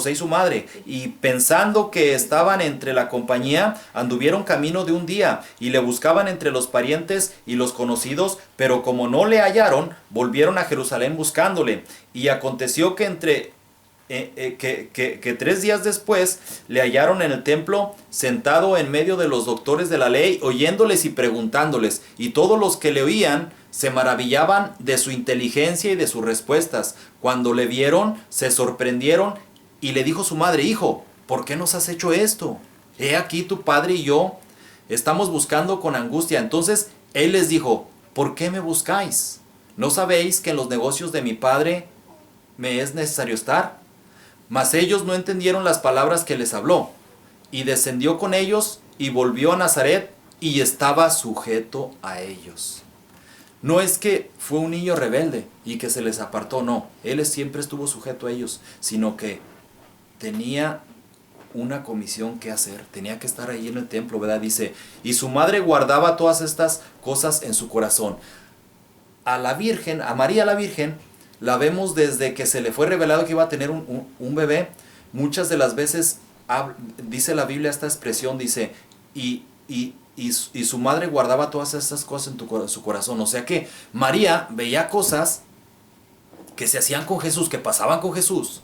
José y su madre, y pensando que estaban entre la compañía, anduvieron camino de un día, y le buscaban entre los parientes y los conocidos, pero como no le hallaron, volvieron a Jerusalén buscándole. Y aconteció que que 3 días después le hallaron en el templo sentado en medio de los doctores de la ley, oyéndoles y preguntándoles, y todos los que le oían se maravillaban de su inteligencia y de sus respuestas. Cuando le vieron, se sorprendieron, y le dijo su madre: hijo, ¿por qué nos has hecho esto? He aquí tu padre y yo estamos buscando con angustia. Entonces él les dijo: ¿por qué me buscáis? ¿No sabéis que en los negocios de mi padre me es necesario estar? Mas ellos no entendieron las palabras que les habló. Y descendió con ellos y volvió a Nazaret, y estaba sujeto a ellos. No es que fue un niño rebelde y que se les apartó, no. Él siempre estuvo sujeto a ellos, sino que tenía una comisión que hacer, tenía que estar ahí en el templo, ¿verdad? Dice, y su madre guardaba todas estas cosas en su corazón. A la Virgen, a María la Virgen, la vemos desde que se le fue revelado que iba a tener un bebé. Muchas de las veces dice la Biblia esta expresión, dice, y su madre guardaba todas estas cosas en su corazón. O sea que María veía cosas que se hacían con Jesús, que pasaban con Jesús,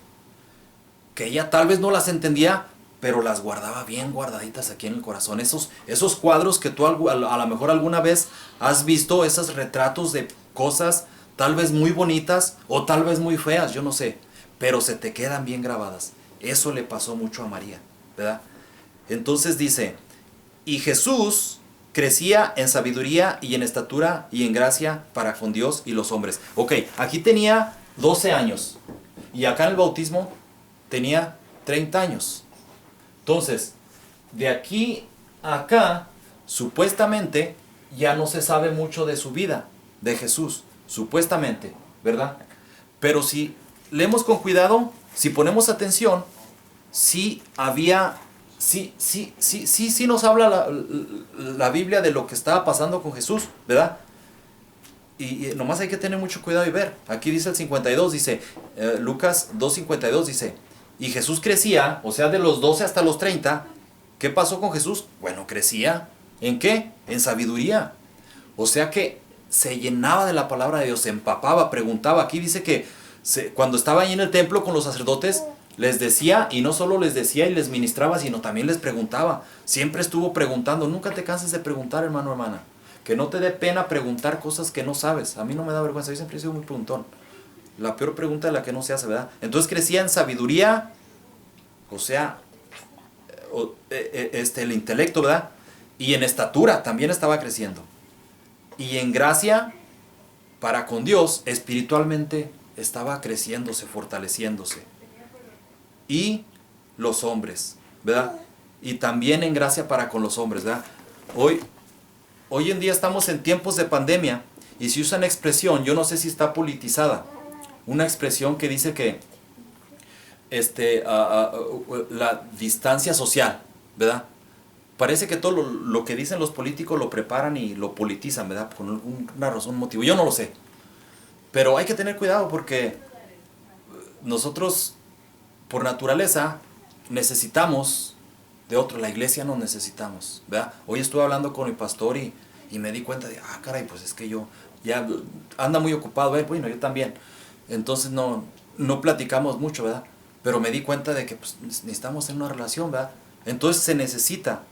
que ella tal vez no las entendía, pero las guardaba bien guardaditas aquí en el corazón. Esos cuadros que tú a lo mejor alguna vez has visto, esos retratos de cosas tal vez muy bonitas o tal vez muy feas, yo no sé, pero se te quedan bien grabadas. Eso le pasó mucho a María, ¿verdad? Entonces dice, y Jesús crecía en sabiduría y en estatura y en gracia para con Dios y los hombres. Ok, aquí tenía 12 años y acá en el bautismo tenía 30 años. Entonces, de aquí a acá, supuestamente, ya no se sabe mucho de su vida, de Jesús, supuestamente, ¿verdad? Pero si leemos con cuidado, si ponemos atención, sí nos habla la Biblia de lo que estaba pasando con Jesús, ¿verdad? Y nomás hay que tener mucho cuidado y ver. Aquí dice el 52, dice, Lucas 2:52 dice, y Jesús crecía, o sea, de los 12 hasta los 30. ¿Qué pasó con Jesús? Bueno, crecía. ¿En qué? En sabiduría. O sea que se llenaba de la palabra de Dios, se empapaba, preguntaba. Aquí dice que cuando estaba ahí en el templo con los sacerdotes, les decía, y no solo les decía y les ministraba, sino también les preguntaba. Siempre estuvo preguntando. Nunca te canses de preguntar, hermano, hermana. Que no te dé pena preguntar cosas que no sabes. A mí no me da vergüenza, yo siempre he sido muy preguntón. La peor pregunta es la que no se hace, ¿verdad? Entonces crecía en sabiduría, o sea, el intelecto, ¿verdad? Y en estatura también estaba creciendo. Y en gracia para con Dios, espiritualmente estaba creciéndose, fortaleciéndose. Y los hombres, ¿verdad? Y también en gracia para con los hombres, ¿verdad? Hoy en día estamos en tiempos de pandemia y se usa una expresión, yo no sé si está politizada, una expresión que dice que la distancia social, ¿verdad? Parece que todo lo que dicen los políticos lo preparan y lo politizan, ¿verdad? Con una razón, un motivo. Yo no lo sé. Pero hay que tener cuidado porque nosotros, por naturaleza, necesitamos de otro. La iglesia nos necesitamos, ¿verdad? Hoy estuve hablando con mi pastor y me di cuenta de, caray, pues es que yo ya anda muy ocupado, bueno, yo también. Entonces no platicamos mucho, ¿verdad? Pero me di cuenta de que pues, necesitamos tener una relación, ¿verdad? Entonces se necesita.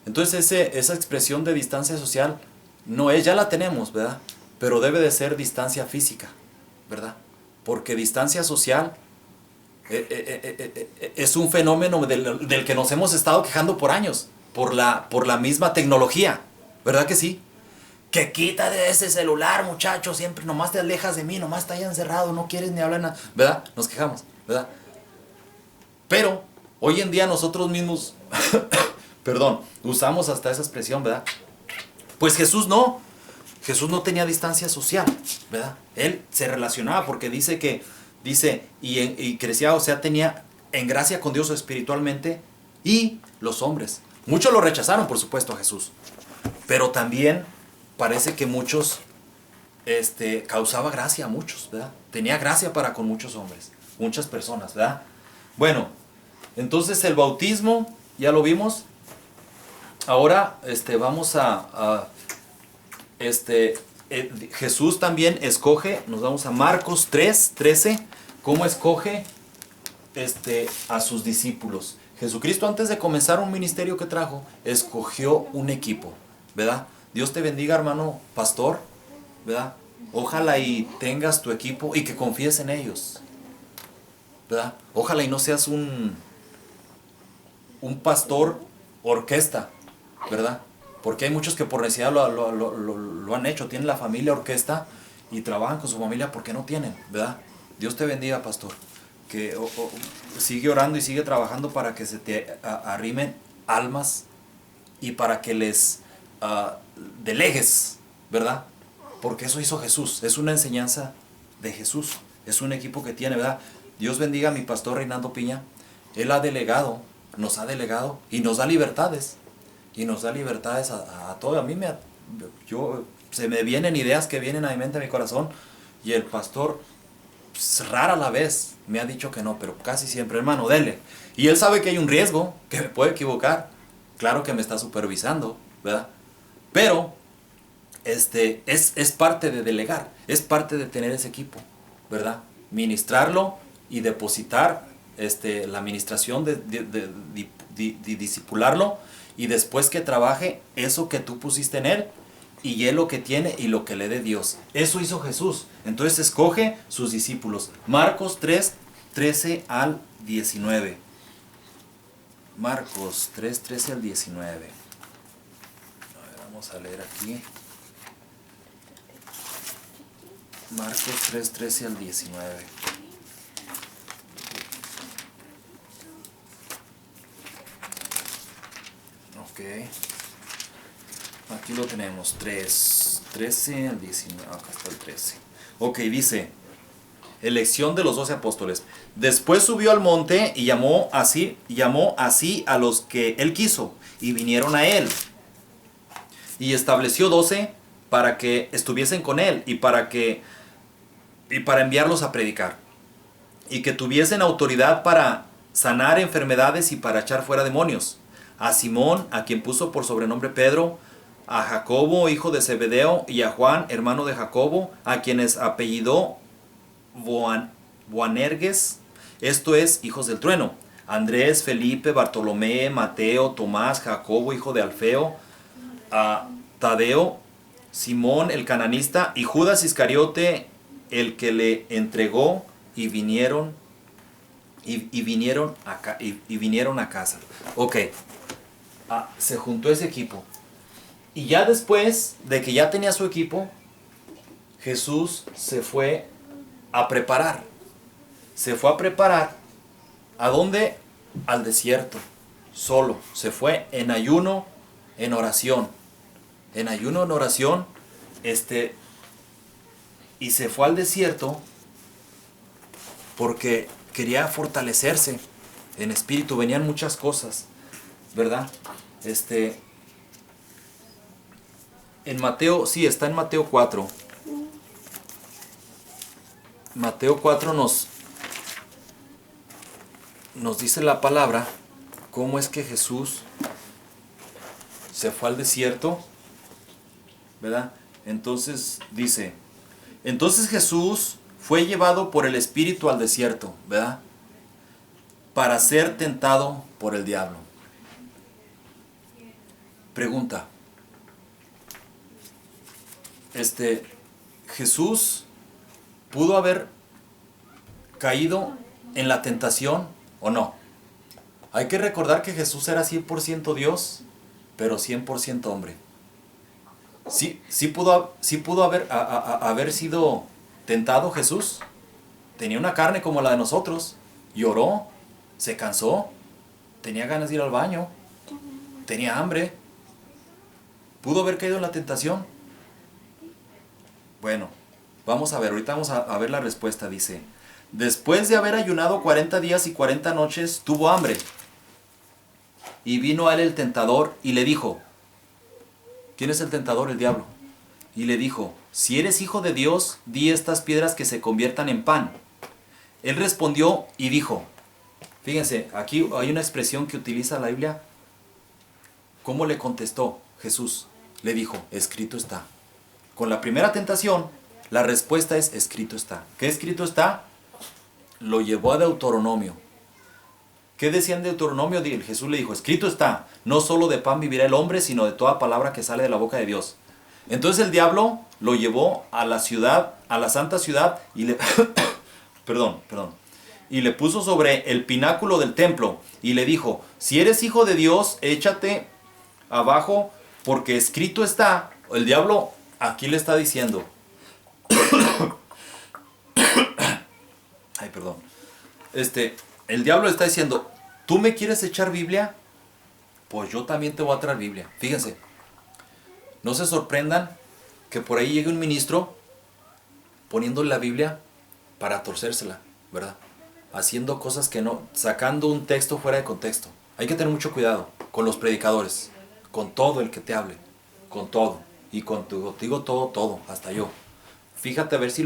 Entonces esa expresión de distancia social no es, ya la tenemos, ¿verdad? Pero debe de ser distancia física, ¿verdad? Porque distancia social es un fenómeno del que nos hemos estado quejando por años, por la misma tecnología, ¿verdad que sí? Que quita de ese celular, muchacho, siempre nomás te alejas de mí, nomás estás ahí encerrado, no quieres ni hablar nada, ¿verdad? Nos quejamos, ¿verdad? Pero hoy en día nosotros mismos, perdón, usamos hasta esa expresión, ¿verdad? Pues Jesús no tenía distancia social, ¿verdad? Él se relacionaba porque dice y crecía, o sea, tenía en gracia con Dios espiritualmente y los hombres. Muchos lo rechazaron, por supuesto, a Jesús, pero también parece que muchos causaba gracia a muchos, ¿verdad? Tenía gracia para con muchos hombres, muchas personas, ¿verdad? Bueno, Entonces el bautismo, ya lo vimos. Ahora vamos Jesús también escoge, nos vamos a Marcos 3:13, cómo escoge a sus discípulos. Jesucristo, antes de comenzar un ministerio que trajo, escogió un equipo, ¿verdad? Dios te bendiga, hermano pastor, ¿verdad? Ojalá y tengas tu equipo y que confíes en ellos, ¿verdad? Ojalá y no seas un pastor orquesta, ¿verdad? Porque hay muchos que por necesidad lo han hecho, tienen la familia orquesta y trabajan con su familia porque no tienen, ¿verdad? Dios te bendiga, pastor. Que sigue orando y sigue trabajando para que se te arrimen almas y para que les delegues, ¿verdad? Porque eso hizo Jesús, es una enseñanza de Jesús, es un equipo que tiene, ¿verdad? Dios bendiga a mi pastor Reinaldo Piña, él ha delegado, nos ha delegado y nos da libertades, a todo. A mí se me vienen ideas que vienen a mi mente, a mi corazón, y el pastor rara la vez me ha dicho que no, pero casi siempre, hermano, dele. Y él sabe que hay un riesgo, que me puedo equivocar. Claro que me está supervisando, ¿verdad? Pero es parte de delegar, es parte de tener ese equipo, ¿verdad? Ministrarlo y depositar la administración de discipularlo, y después que trabaje eso que tú pusiste en él, y él lo que tiene y lo que le dé Dios. Eso hizo Jesús. Entonces escoge sus discípulos. Marcos 3:13 al 19. Marcos 3:13 al 19. A ver, vamos a leer aquí. Marcos 3:13 al 19. Ok. Aquí lo tenemos, 13 al 19, acá está el 13. Ok, dice, elección de los 12 apóstoles. Después subió al monte y llamó así a los que él quiso, y vinieron a él. Y estableció 12 para que estuviesen con él, y para enviarlos a predicar. Y que tuviesen autoridad para sanar enfermedades y para echar fuera demonios. A Simón, a quien puso por sobrenombre Pedro, a Jacobo, hijo de Zebedeo, y a Juan, hermano de Jacobo, a quienes apellidó Boanerges, esto es, hijos del trueno. Andrés, Felipe, Bartolomé, Mateo, Tomás, Jacobo, hijo de Alfeo, a Tadeo, Simón el cananista, y Judas Iscariote, el que le entregó, y vinieron a casa. Ok, se juntó ese equipo. Y ya después de que ya tenía su equipo, Jesús se fue a preparar. Se fue a preparar. ¿A dónde? Al desierto. Solo. Se fue en ayuno, en oración. En ayuno, en oración. Y se fue al desierto porque quería fortalecerse en espíritu. Venían muchas cosas, ¿verdad? En Mateo, sí, está en Mateo 4. Mateo 4 nos dice la palabra cómo es que Jesús se fue al desierto, ¿verdad? Entonces dice, entonces Jesús fue llevado por el Espíritu al desierto, ¿verdad? Para ser tentado por el diablo. Pregunta. Jesús pudo haber caído en la tentación o no. Hay que recordar que Jesús era 100% Dios, pero 100% hombre. Sí pudo haber sido tentado Jesús. Tenía una carne como la de nosotros. Lloró, se cansó, tenía ganas de ir al baño, tenía hambre. ¿Pudo haber caído en la tentación? Bueno, vamos a ver, ahorita vamos a ver la respuesta. Dice, después de haber ayunado 40 días y 40 noches, tuvo hambre. Y vino a él el tentador y le dijo, ¿quién es el tentador? El diablo. Y le dijo, si eres hijo de Dios, di estas piedras que se conviertan en pan. Él respondió y dijo, Fíjense, aquí hay una expresión que utiliza la Biblia. ¿Cómo le contestó Jesús? Le dijo, escrito está. Con la primera tentación, la respuesta es escrito está. ¿Qué escrito está? Lo llevó a Deuteronomio. ¿Qué decía en Deuteronomio? Jesús le dijo, escrito está, no solo de pan vivirá el hombre, sino de toda palabra que sale de la boca de Dios. Entonces el diablo lo llevó a la ciudad, a la santa ciudad, y le, perdón, y le puso sobre el pináculo del templo, y le dijo, si eres hijo de Dios, échate abajo, porque escrito está. El diablo aquí le está diciendo, ay, perdón, el diablo le está diciendo, ¿tú me quieres echar Biblia? Pues yo también te voy a traer Biblia. Fíjense, no se sorprendan que por ahí llegue un ministro poniéndole la Biblia para torcérsela, ¿verdad? Haciendo cosas que no, sacando un texto fuera de contexto. Hay que tener mucho cuidado con los predicadores, con todo el que te hable, con todo. Y contigo todo, hasta yo. Fíjate a ver si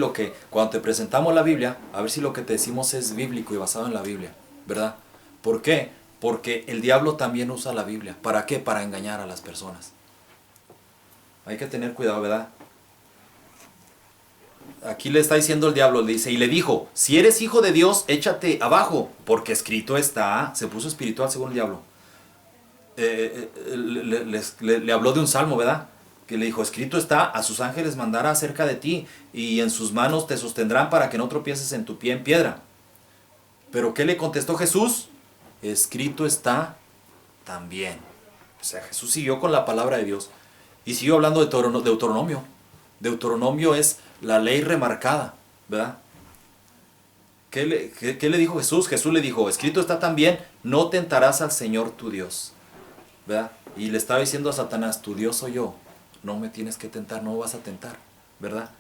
cuando te presentamos la Biblia, a ver si lo que te decimos es bíblico y basado en la Biblia, ¿verdad? ¿Por qué? Porque el diablo también usa la Biblia. ¿Para qué? Para engañar a las personas. Hay que tener cuidado, ¿verdad? Aquí le está diciendo el diablo, le dice, y le dijo, si eres hijo de Dios, échate abajo, porque escrito está. Se puso espiritual según el diablo. Le habló de un salmo, ¿verdad? Que le dijo, escrito está, a sus ángeles mandará acerca de ti, y en sus manos te sostendrán para que no tropieces en tu pie en piedra. ¿Pero qué le contestó Jesús? Escrito está también. O sea, Jesús siguió con la palabra de Dios y siguió hablando de Deuteronomio. Deuteronomio es la ley remarcada, ¿verdad? ¿Qué le dijo Jesús? Jesús le dijo, escrito está también, no tentarás al Señor tu Dios, ¿verdad? Y le estaba diciendo a Satanás, tu Dios soy yo, no me tienes que tentar, no vas a tentar, ¿verdad?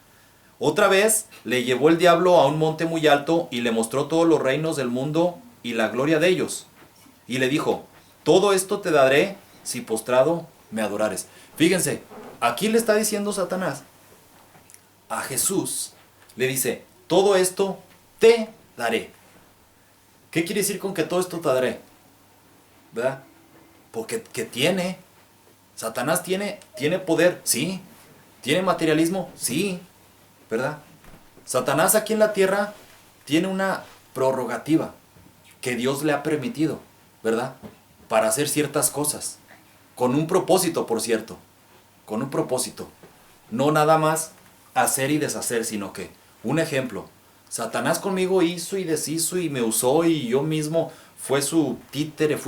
Otra vez le llevó el diablo a un monte muy alto y le mostró todos los reinos del mundo y la gloria de ellos. Y le dijo, todo esto te daré si postrado me adorares. Fíjense, aquí le está diciendo Satanás a Jesús, le dice, todo esto te daré. ¿Qué quiere decir con que todo esto te daré? ¿Verdad? Porque Satanás tiene poder, sí. ¿Tiene materialismo? Sí. ¿Verdad? Satanás aquí en la tierra tiene una prerrogativa que Dios le ha permitido, ¿verdad? Para hacer ciertas cosas. Con un propósito, por cierto. Con un propósito. No nada más hacer y deshacer, sino que, un ejemplo, Satanás conmigo hizo y deshizo y me usó y yo mismo fui su títere,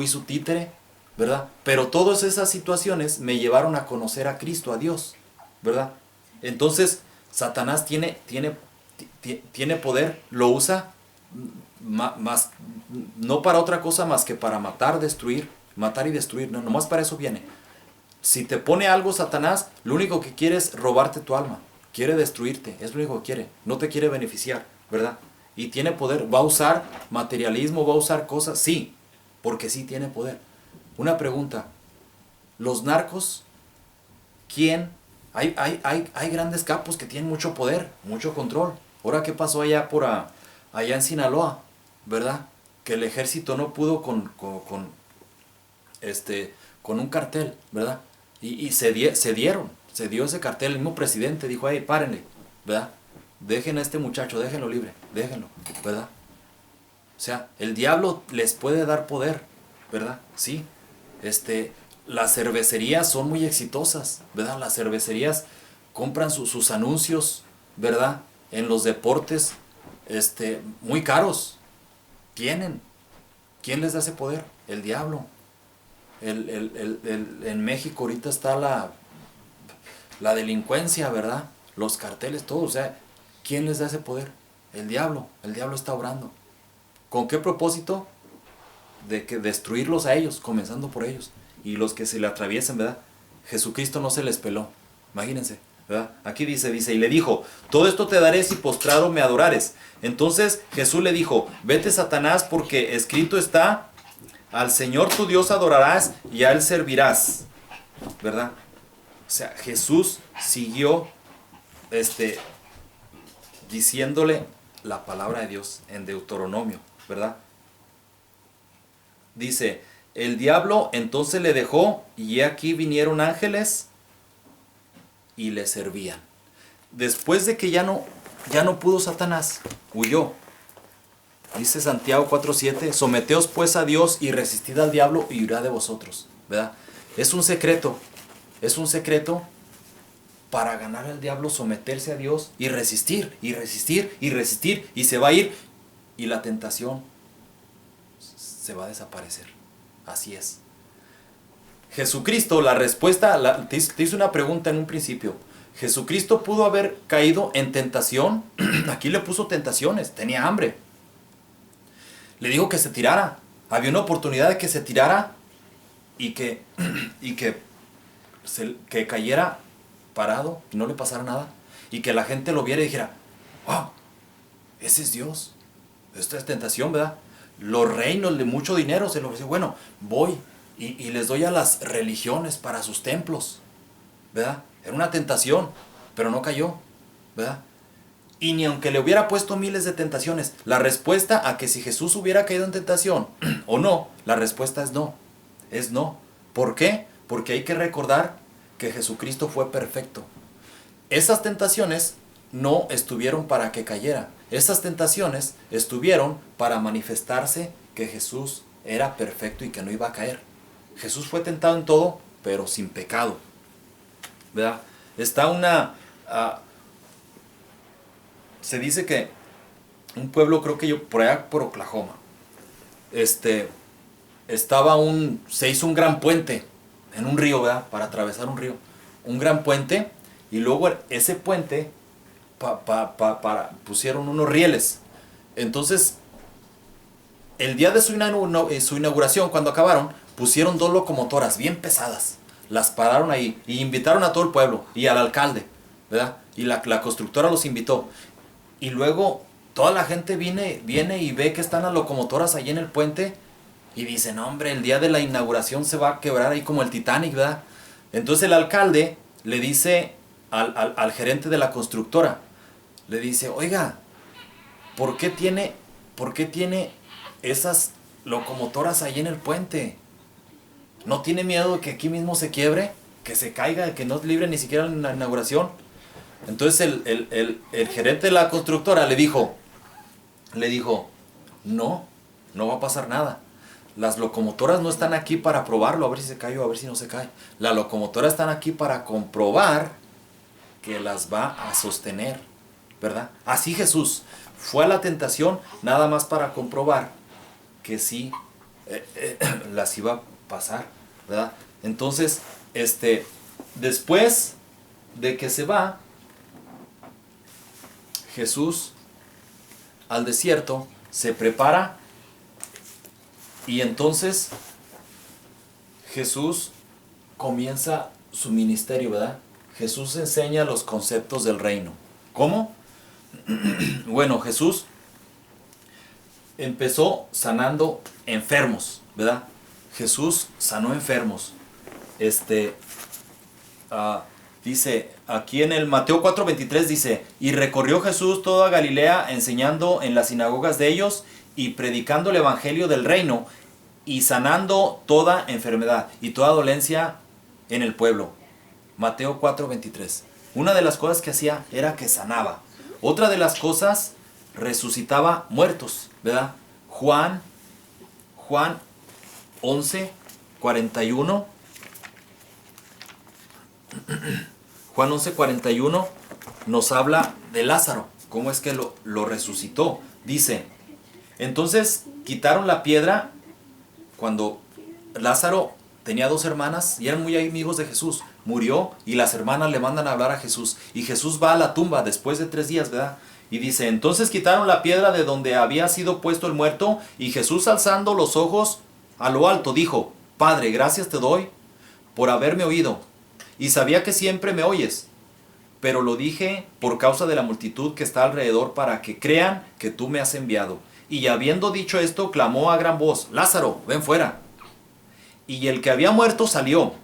¿verdad? Pero todas esas situaciones me llevaron a conocer a Cristo, a Dios, ¿verdad? Entonces, Satanás tiene poder, lo usa más, no para otra cosa más que para matar y destruir, no, nomás para eso viene. Si te pone algo Satanás, lo único que quiere es robarte tu alma, quiere destruirte, es lo único que quiere, no te quiere beneficiar, ¿verdad? Y tiene poder, va a usar materialismo, va a usar cosas, sí, porque sí tiene poder. Una pregunta, ¿los narcos, quién? Hay grandes capos que tienen mucho poder, mucho control. Ahora, ¿qué pasó allá allá en Sinaloa? ¿Verdad? Que el ejército no pudo con un cartel, ¿verdad? Y se dio ese cartel. El mismo presidente dijo, hey, párenle, ¿verdad? Dejen a este muchacho, déjenlo libre, déjenlo, ¿verdad? O sea, el diablo les puede dar poder, ¿verdad? Sí. Las cervecerías son muy exitosas, ¿verdad? Las cervecerías compran sus anuncios, ¿verdad? En los deportes, muy caros. ¿Quién les da ese poder? El diablo. En México ahorita está la delincuencia, ¿verdad? Los carteles, todo. O sea, ¿quién les da ese poder? El diablo. El diablo está obrando. ¿Con qué propósito? De que destruirlos a ellos, comenzando por ellos. Y los que se le atraviesen, ¿verdad? Jesucristo no se les peló. Imagínense, ¿verdad? Aquí dice, y le dijo, todo esto te daré si postrado me adorares. Entonces Jesús le dijo, vete Satanás, porque escrito está, al Señor tu Dios adorarás y a Él servirás, ¿verdad? O sea, Jesús siguió diciéndole la palabra de Dios en Deuteronomio, ¿verdad? Dice, el diablo entonces le dejó y he aquí vinieron ángeles y le servían. Después de que ya no pudo Satanás, huyó. Dice Santiago 4:7, someteos pues a Dios y resistid al diablo y huirá de vosotros. ¿Verdad? Es un secreto para ganar al diablo, someterse a Dios y resistir, y resistir, y resistir, y se va a ir, y la tentación se va a desaparecer. Así es. Jesucristo, la respuesta, te hice una pregunta en un principio. Jesucristo pudo haber caído en tentación. Aquí le puso tentaciones, tenía hambre. Le dijo que se tirara. Había una oportunidad de que se tirara y que cayera parado y no le pasara nada. Y que la gente lo viera y dijera, wow, ese es Dios. Esto es tentación, ¿verdad? Los reinos de mucho dinero se lo ofrecen. Bueno, voy y les doy a las religiones para sus templos, ¿verdad? Era una tentación, pero no cayó, ¿verdad? Y ni aunque le hubiera puesto miles de tentaciones, la respuesta a que si Jesús hubiera caído en tentación o no, la respuesta es no. Es no. ¿Por qué? Porque hay que recordar que Jesucristo fue perfecto. Esas tentaciones no estuvieron para que cayera. Esas tentaciones estuvieron para manifestarse que Jesús era perfecto y que no iba a caer. Jesús fue tentado en todo, pero sin pecado, ¿verdad? Está se dice que un pueblo, creo que por allá por Oklahoma, se hizo un gran puente en un río, ¿verdad? Para atravesar un río. Un gran puente, y luego ese puente pusieron unos rieles. Entonces, el día de su inauguración, cuando acabaron, pusieron 2 locomotoras bien pesadas. Las pararon ahí y invitaron a todo el pueblo y al alcalde, ¿verdad? Y la constructora los invitó. Y luego toda la gente viene y ve que están las locomotoras ahí en el puente y dicen, no, hombre, el día de la inauguración se va a quebrar ahí como el Titanic, ¿verdad? Entonces el alcalde le dice al gerente de la constructora, le dice, oiga, ¿por qué tiene esas locomotoras ahí en el puente? ¿No tiene miedo de que aquí mismo se quiebre? ¿Que se caiga? ¿Que no libre ni siquiera la inauguración? Entonces el gerente de la constructora le dijo, no va a pasar nada. Las locomotoras no están aquí para probarlo, a ver si se cae o a ver si no se cae. Las locomotoras están aquí para comprobar que las va a sostener, ¿verdad? Así Jesús fue a la tentación nada más para comprobar que sí las iba a pasar, ¿verdad? Entonces, después de que se va Jesús al desierto, se prepara y entonces Jesús comienza su ministerio, ¿verdad? Jesús enseña los conceptos del reino. ¿Cómo? Bueno, Jesús empezó sanando enfermos, ¿verdad? Jesús sanó enfermos. Dice, aquí en el Mateo 4:23 dice, y recorrió Jesús toda Galilea enseñando en las sinagogas de ellos y predicando el evangelio del reino y sanando toda enfermedad y toda dolencia en el pueblo. Mateo 4:23. Una de las cosas que hacía era que sanaba. Otra de las cosas, resucitaba muertos, ¿verdad? Juan 11:41. Juan 11:41 nos habla de Lázaro, cómo es que lo resucitó. Dice, entonces quitaron la piedra cuando Lázaro tenía 2 hermanas y eran muy amigos de Jesús. Murió y las hermanas le mandan a hablar a Jesús. Y Jesús va a la tumba después de 3 días, ¿verdad? Y dice, entonces quitaron la piedra de donde había sido puesto el muerto y Jesús alzando los ojos a lo alto dijo, Padre, gracias te doy por haberme oído. Y sabía que siempre me oyes, pero lo dije por causa de la multitud que está alrededor para que crean que tú me has enviado. Y habiendo dicho esto, clamó a gran voz, Lázaro, ven fuera. Y el que había muerto salió,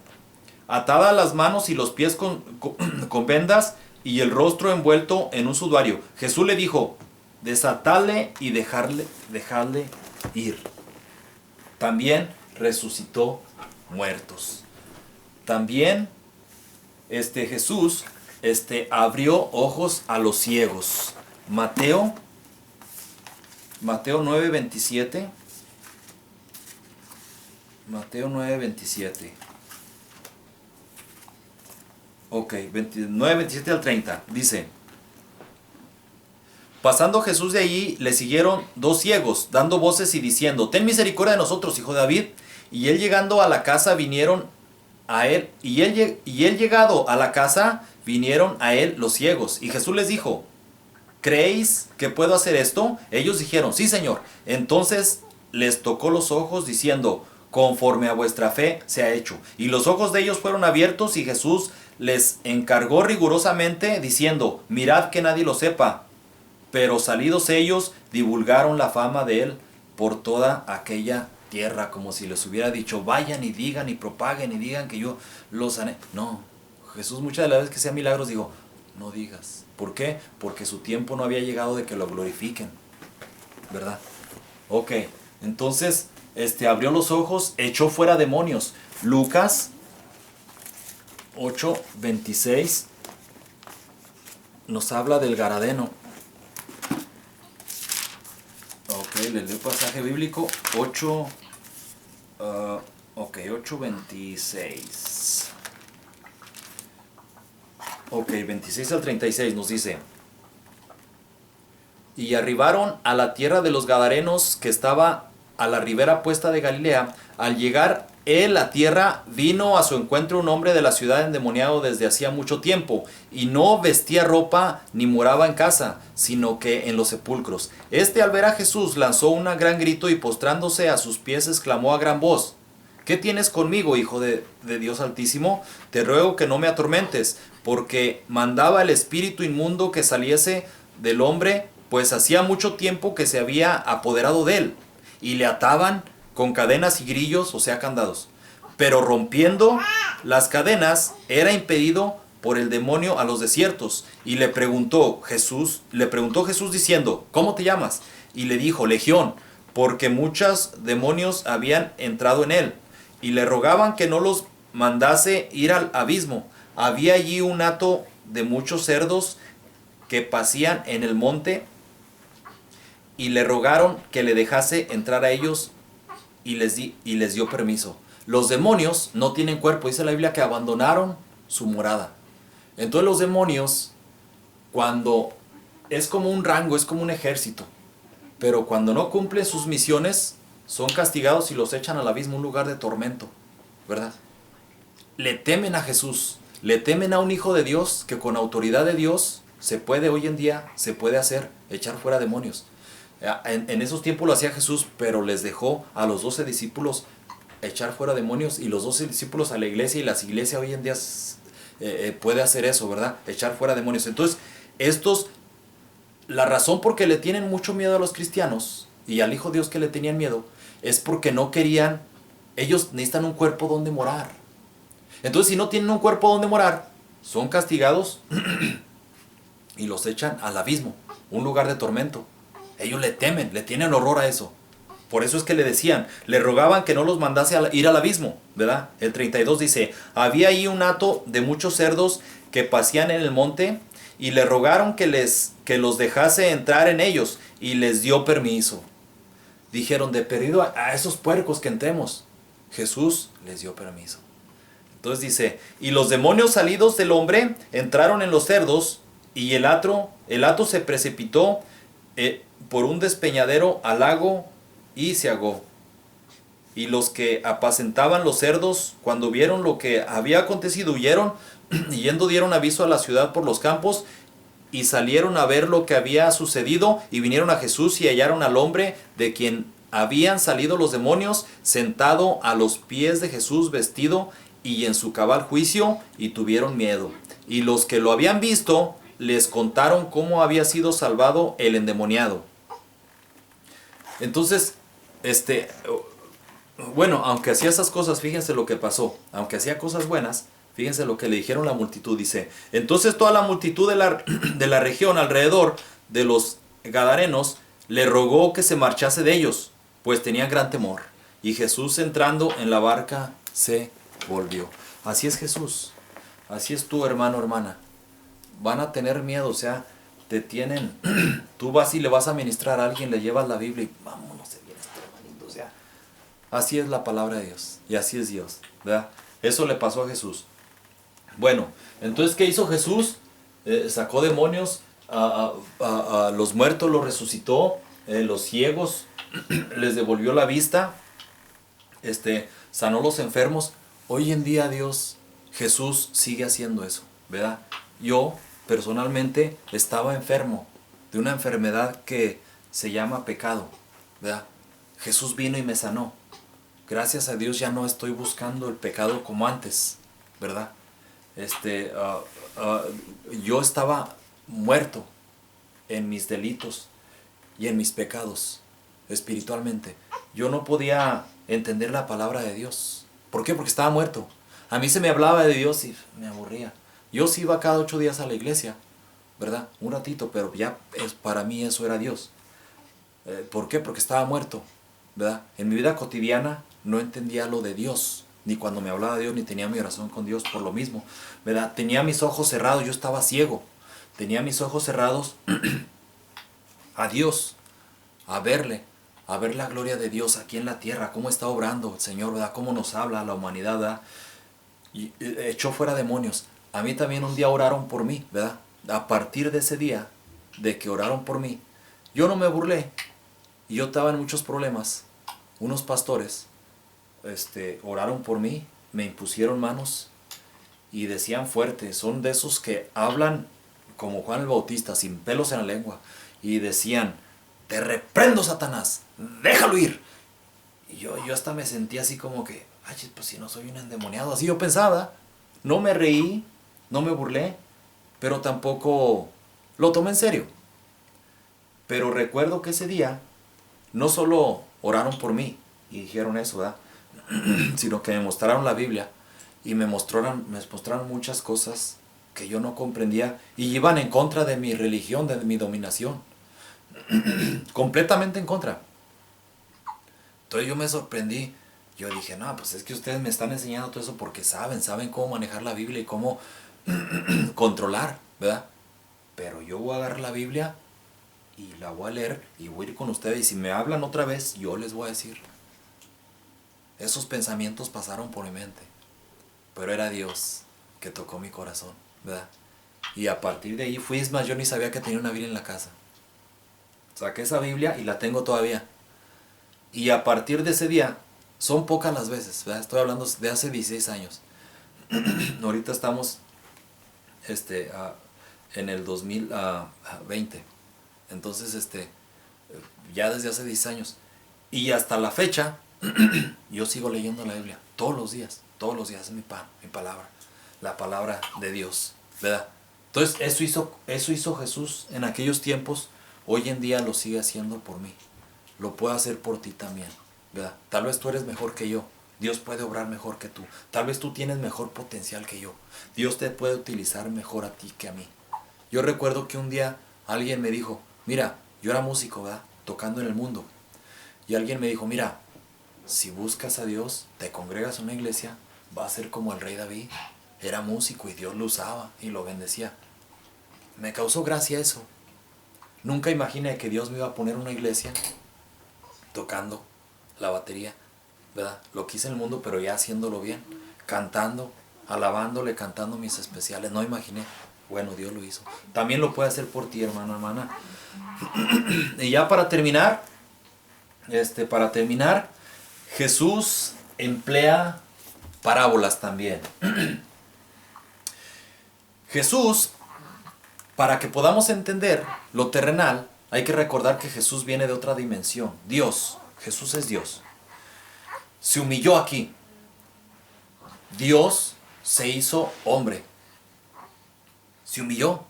atada las manos y los pies con vendas y el rostro envuelto en un sudario. Jesús le dijo, desatadle y dejarle ir. También resucitó muertos. También Jesús abrió ojos a los ciegos. Mateo 9:27. Mateo 9:27. Ok, 9:27 al 30. Dice: pasando Jesús de allí, le siguieron dos ciegos, dando voces y diciendo: ten misericordia de nosotros, hijo de David. Y él llegando a la casa vinieron a él, y él llegado a la casa vinieron a él los ciegos. Y Jesús les dijo: ¿creéis que puedo hacer esto? Ellos dijeron: sí, Señor. Entonces les tocó los ojos, diciendo: conforme a vuestra fe se ha hecho. Y los ojos de ellos fueron abiertos, y Jesús les encargó rigurosamente, diciendo: mirad que nadie lo sepa. Pero salidos ellos, divulgaron la fama de él por toda aquella tierra, como si les hubiera dicho: vayan y digan y propaguen y digan que yo los sané. No, Jesús muchas de las veces que hacía milagros dijo: no digas. ¿Por qué? Porque su tiempo no había llegado de que lo glorifiquen, ¿verdad? Ok, entonces abrió los ojos, echó fuera demonios. Lucas 8:26 nos habla del Gadareno. Ok, les leo el pasaje bíblico. 8:26. Ok, 26 al 36 nos dice: y arribaron a la tierra de los Gadarenos, que estaba a la ribera puesta de Galilea. Al llegar él a tierra, vino a su encuentro un hombre de la ciudad endemoniado desde hacía mucho tiempo, y no vestía ropa ni moraba en casa, sino que en los sepulcros. Al ver a Jesús, lanzó un gran grito, y postrándose a sus pies exclamó a gran voz: ¿qué tienes conmigo, Hijo de Dios Altísimo? Te ruego que no me atormentes, porque mandaba el espíritu inmundo que saliese del hombre, pues hacía mucho tiempo que se había apoderado de él, y le ataban con cadenas y grillos, o sea, candados. Pero rompiendo las cadenas, era impedido por el demonio a los desiertos. Y le preguntó Jesús diciendo: ¿cómo te llamas? Y le dijo: Legión, porque muchos demonios habían entrado en él, y le rogaban que no los mandase ir al abismo. Había allí un hato de muchos cerdos que pacían en el monte, y le rogaron que le dejase entrar a ellos, y les dio permiso. Los demonios no tienen cuerpo, dice la Biblia que abandonaron su morada. Entonces los demonios, cuando es como un rango, es como un ejército, pero cuando no cumplen sus misiones, son castigados y los echan al abismo, un lugar de tormento, ¿verdad? Le temen a Jesús, le temen a un hijo de Dios, que con autoridad de Dios hoy en día se puede hacer, echar fuera demonios. En esos tiempos lo hacía Jesús, pero les dejó a los 12 discípulos echar fuera demonios, y los 12 discípulos a la iglesia, y las iglesias hoy en día puede hacer eso, ¿verdad? Echar fuera demonios. Entonces, la razón por que le tienen mucho miedo a los cristianos y al Hijo de Dios que le tenían miedo, es porque no querían, ellos necesitan un cuerpo donde morar. Entonces, si no tienen un cuerpo donde morar, son castigados y los echan al abismo, un lugar de tormento. Ellos le temen, le tienen horror a eso. Por eso es que le decían, le rogaban que no los mandase a ir al abismo, ¿verdad? El 32 dice: había ahí un hato de muchos cerdos que pacían en el monte, y le rogaron que los dejase entrar en ellos, y les dio permiso. Dijeron: de perdido a esos puercos que entremos. Jesús les dio permiso. Entonces dice: y los demonios salidos del hombre entraron en los cerdos, y el hato se precipitó por un despeñadero al lago, y se ahogó. Y los que apacentaban los cerdos, cuando vieron lo que había acontecido, huyeron, y yendo dieron aviso a la ciudad por los campos, y salieron a ver lo que había sucedido, y vinieron a Jesús, y hallaron al hombre de quien habían salido los demonios, sentado a los pies de Jesús, vestido y en su cabal juicio, y tuvieron miedo. Y los que lo habían visto les contaron cómo había sido salvado el endemoniado. Entonces, bueno, aunque hacía esas cosas, fíjense lo que pasó. Aunque hacía cosas buenas, fíjense lo que le dijeron la multitud. Dice: entonces toda la multitud de la región alrededor de los Gadarenos le rogó que se marchase de ellos, pues tenían gran temor. Y Jesús entrando en la barca se volvió. Así es Jesús. Así es tú, hermano, hermana. Van a tener miedo, o sea, te tienen. Tú vas y le vas a ministrar a alguien, le llevas la Biblia y vámonos, se viene este hermanito. O sea, así es la palabra de Dios. Y así es Dios, ¿verdad? Eso le pasó a Jesús. Bueno, entonces, ¿qué hizo Jesús? Sacó demonios, a los muertos los resucitó, los ciegos les devolvió la vista, sanó los enfermos. Hoy en día Dios, Jesús sigue haciendo eso, ¿verdad? Yo personalmente estaba enfermo de una enfermedad que se llama pecado, ¿verdad? Jesús vino y me sanó. Gracias a Dios ya no estoy buscando el pecado como antes, ¿verdad? Yo estaba muerto en mis delitos y en mis pecados espiritualmente. Yo no podía entender la palabra de Dios. ¿Por qué? Porque estaba muerto. A mí se me hablaba de Dios y me aburría. Yo sí iba cada 8 días a la iglesia, ¿verdad? Un ratito, pero ya para mí eso era Dios. ¿Por qué? Porque estaba muerto, ¿verdad? En mi vida cotidiana no entendía lo de Dios, ni cuando me hablaba de Dios, ni tenía mi oración con Dios por lo mismo, ¿verdad? Tenía mis ojos cerrados, yo estaba ciego. Tenía mis ojos cerrados a Dios, a verle, a ver la gloria de Dios aquí en la tierra, cómo está obrando el Señor, ¿verdad? Cómo nos habla a la humanidad, ¿verdad? Y echó fuera demonios. A mí también un día oraron por mí, ¿verdad? A partir de ese día, de que oraron por mí, yo no me burlé. Y yo estaba en muchos problemas. Unos pastores oraron por mí, me impusieron manos y decían fuerte. Son de esos que hablan como Juan el Bautista, sin pelos en la lengua. Y decían, te reprendo, Satanás, déjalo ir. Y yo hasta me sentía así como que, ay, pues si no soy un endemoniado. Así yo pensaba. No me reí, no me burlé, pero tampoco lo tomé en serio. Pero recuerdo que ese día no solo oraron por mí y dijeron eso, ¿verdad? Sino que me mostraron la Biblia y me mostraron muchas cosas que yo no comprendía y iban en contra de mi religión, de mi dominación. Completamente en contra. Entonces yo me sorprendí. Yo dije, no, pues es que ustedes me están enseñando todo eso porque saben cómo manejar la Biblia y cómo controlar, ¿verdad? Pero yo voy a agarrar la Biblia y la voy a leer y voy a ir con ustedes y si me hablan otra vez, yo les voy a decir. Esos pensamientos pasaron por mi mente, pero era Dios que tocó mi corazón, ¿verdad? Y a partir de ahí fui, es más, yo ni sabía que tenía una Biblia en la casa. Saqué esa Biblia y la tengo todavía. Y a partir de ese día, son pocas las veces, ¿verdad? Estoy hablando de hace 16 años. Ahorita estamos en el 2020. Entonces, ya desde hace 10 años. Y hasta la fecha, yo sigo leyendo la Biblia todos los días es mi pan, mi palabra, la palabra de Dios, ¿verdad? Entonces eso hizo Jesús en aquellos tiempos, hoy en día lo sigue haciendo por mí, lo puede hacer por ti también, ¿verdad? Tal vez tú eres mejor que yo, Dios puede obrar mejor que tú, tal vez tú tienes mejor potencial que yo, Dios te puede utilizar mejor a ti que a mí. Yo recuerdo que un día alguien me dijo, mira, yo era músico, ¿verdad? Tocando en el mundo, y alguien me dijo, mira, si buscas a Dios, te congregas en una iglesia, va a ser como el rey David. Era músico y Dios lo usaba y lo bendecía. Me causó gracia eso. Nunca imaginé que Dios me iba a poner una iglesia tocando la batería, ¿verdad? Lo quise en el mundo, pero ya haciéndolo bien, cantando, alabándole, cantando mis especiales. No imaginé. Bueno, Dios lo hizo. También lo puede hacer por ti, hermano, hermana. Y ya para terminar, Jesús emplea parábolas también. Jesús, para que podamos entender lo terrenal, hay que recordar que Jesús viene de otra dimensión. Dios, Jesús es Dios. Se humilló aquí. Dios se hizo hombre. Se humilló.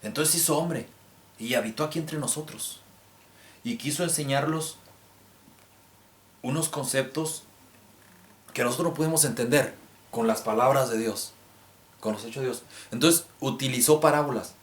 Entonces se hizo hombre y habitó aquí entre nosotros. Y quiso enseñarlos unos conceptos que nosotros no podemos entender con las palabras de Dios, con los hechos de Dios. Entonces utilizó parábolas.